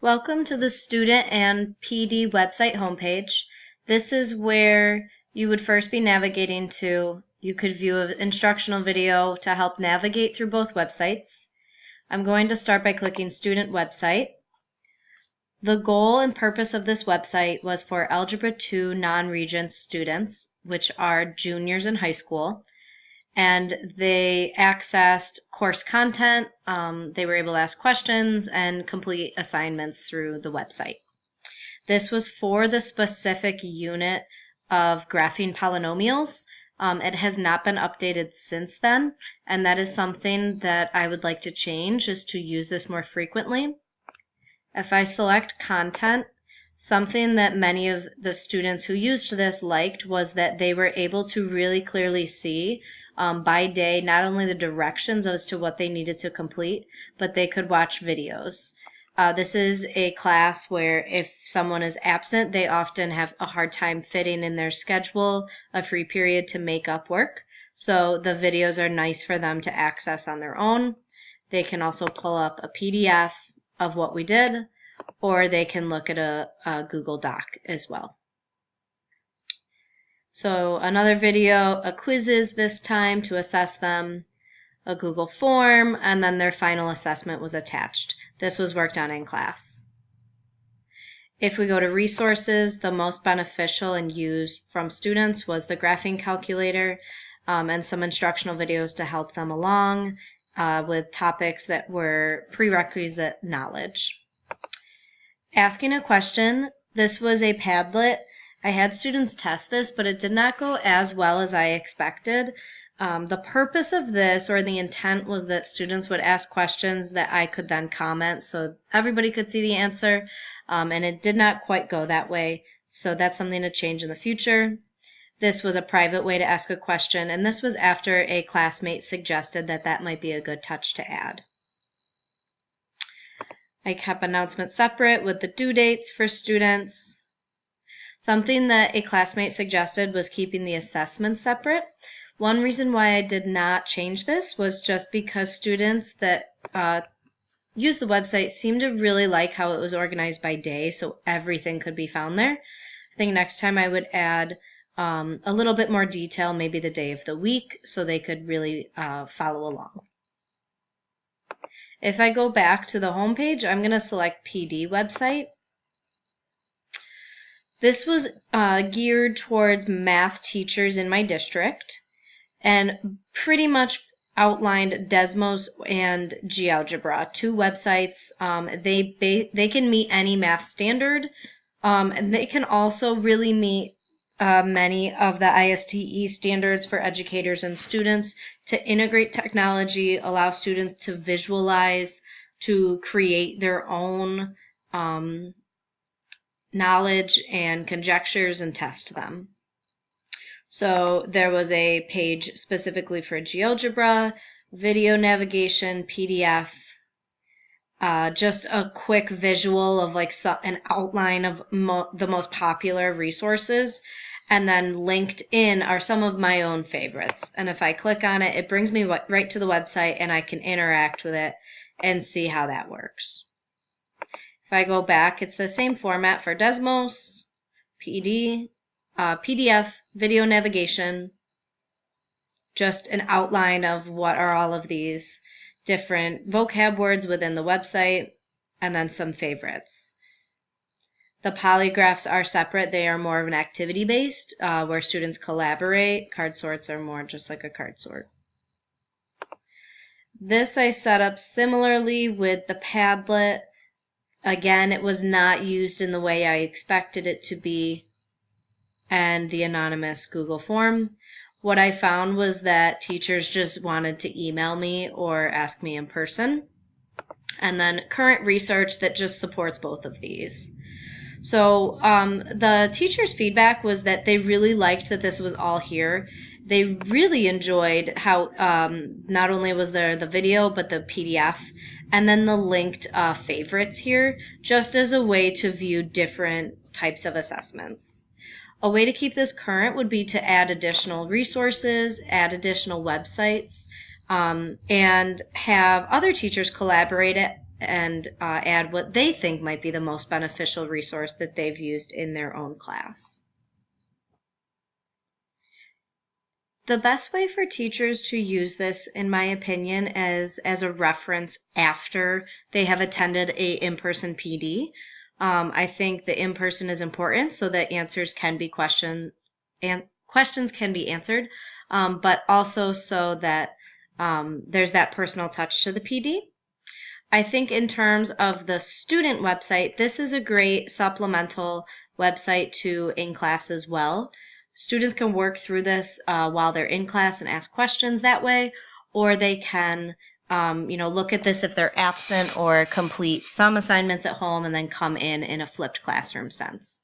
Welcome to the Student and PD website homepage. This is where you would first be navigating to. You could view an instructional video to help navigate through both websites. I'm going to start by clicking Student Website. The goal and purpose of this website was for Algebra 2 non-Regents students, which are juniors in high school, and they accessed course content. They were able to ask questions and complete assignments through the website. This was for the specific unit of graphing polynomials. It has not been updated since then, and that is something that I would like to change, is to use this more frequently. If I select content, something that many of the students who used this liked was that they were able to really clearly see by day not only the directions as to what they needed to complete, but they could watch videos. This is a class where if someone is absent, they often have a hard time fitting in their schedule a free period to make up work. So the videos are nice for them to access on their own. They can also pull up a PDF of what we did, or they can look at a Google Doc as well. So another video, a quizzes this time to assess them, a Google form, and then their final assessment was attached. This was worked on in class. If we go to resources, the most beneficial and used from students was the graphing calculator and some instructional videos to help them along with topics that were prerequisite knowledge. Asking a question, this was a Padlet. I had students test this, but it did not go as well as I expected. The purpose of this, or the intent, was that students would ask questions that I could then comment so everybody could see the answer, and it did not quite go that way, so that's something to change in the future. This was a private way to ask a question, and this was after a classmate suggested that that might be a good touch to add. I kept announcements separate with the due dates for students. Something that a classmate suggested was keeping the assessments separate. One reason why I did not change this was just because students that use the website seemed to really like how it was organized by day, so everything could be found there. I think next time I would add a little bit more detail, maybe the day of the week, so they could really follow along. If I go back to the home page, I'm going to select PD website. This was geared towards math teachers in my district and pretty much outlined Desmos and GeoGebra, two websites. They can meet any math standard, and they can also really meet many of the ISTE standards for educators and students to integrate technology, allow students to visualize, to create their own knowledge and conjectures and test them. So there was a page specifically for GeoGebra, video navigation, PDF, just a quick visual of like an outline of the most popular resources, and then linked in are some of my own favorites. And if I click on it, it brings me right to the website and I can interact with it and see how that works. If I go back, it's the same format for Desmos, PDF, video navigation, just an outline of what are all of these different vocab words within the website, and then some favorites. The polygraphs are separate. They are more of an activity-based, where students collaborate. Card sorts are more just like a card sort. This I set up similarly with the Padlet. Again, it was not used in the way I expected it to be, and the anonymous Google form. What I found was that teachers just wanted to email me or ask me in person. And then current research that just supports both of these. So the teachers' feedback was that they really liked that this was all here. They really enjoyed how not only was there the video, but the PDF, and then the linked favorites here, just as a way to view different types of assessments. A way to keep this current would be to add additional resources, add additional websites, and have other teachers collaborate and add what they think might be the most beneficial resource that they've used in their own class. The best way for teachers to use this, in my opinion, is as a reference after they have attended a in-person PD. I think the in-person is important so that answers can be questions can be answered, but also so that there's that personal touch to the PD. I think in terms of the student website, this is a great supplemental website to in-class as well. Students can work through this while they're in class and ask questions that way, or they can look at this if they're absent or complete some assignments at home and then come in a flipped classroom sense.